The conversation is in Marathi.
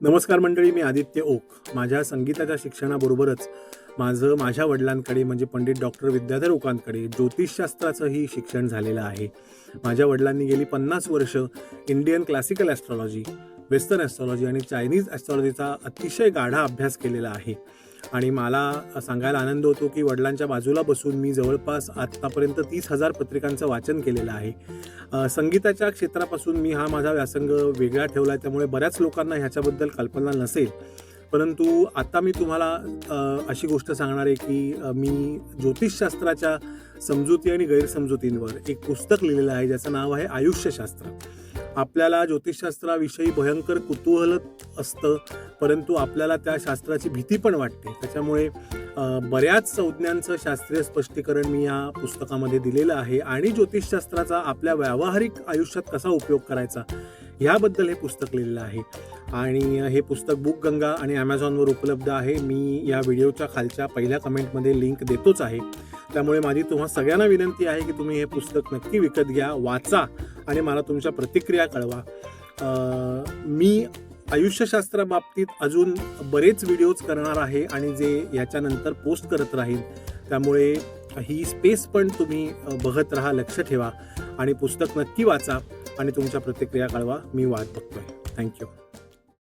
नमस्कार मंडळी, मी आदित्य ओक. माझ्या संगीताच्या शिक्षणाबरोबरच माझ्या वडिलांकडे म्हणजे पंडित डॉक्टर विद्याधर ओकांकडे ज्योतिषशास्त्राचंही शिक्षण झालेलं आहे. माझ्या वडिलांनी गेली 50 वर्ष Indian classical astrology, western astrology आणि चायनीज ॲस्ट्रॉलॉजीचा अतिशय गाढा अभ्यास केलेला आहे. आणि मला सांगायला आनंद होतो की वडिलांच्या बाजूला बसून मी जवळपास आत्तापर्यंत 30,000 पत्रिकांचं वाचन केलेलं आहे. संगीताच्या क्षेत्रापासून मी हा माझा व्यासंग वेगळा ठेवला आहे, त्यामुळे बऱ्याच लोकांना ह्याच्याबद्दल कल्पना नसेल. परंतु आता मी तुम्हाला अशी गोष्ट सांगणार आहे की मी ज्योतिषशास्त्राच्या समजुती आणि गैरसमजुतींवर एक पुस्तक लिहिलेलं आहे, ज्याचं नाव आहे आयुष्यशास्त्र. आपल्याला ज्योतिषशास्त्राविषयी भयंकर कुतूहल असतं, परंतु आपल्याला त्या शास्त्राची भीती पण वाटते. त्याच्यामुळे बऱ्याच संज्ञांचं शास्त्रीय स्पष्टीकरण मी या पुस्तकामध्ये दिलेलं आहे आणि ज्योतिषशास्त्राचा आपल्या व्यावहारिक आयुष्यात कसा उपयोग करायचा ह्याबद्दल हे पुस्तक लिहिलेलं आहे. आणि हे पुस्तक बुकगंगा आणि ॲमेझॉनवर उपलब्ध आहे. मी या व्हिडिओच्या खालच्या पहिल्या कमेंटमध्ये लिंक देतोच आहे. त्यामुळे माझी तुम्हा सगळ्यांना विनंती आहे की तुम्ही हे पुस्तक नक्की विकत घ्या, वाचा आणि मला तुमच्या प्रतिक्रिया कळवा. मी आयुष्यशास्त्राबाबतीत अजून बरेच व्हिडिओज करणार आहे आणि जे याच्यानंतर पोस्ट करत राहील. त्यामुळे ही स्पेस पण तुम्ही बघत राहा, लक्ष ठेवा आणि पुस्तक नक्की वाचा आणि तुमच्या प्रतिक्रिया कळवा. मी वाट बघतोय. थँक्यू.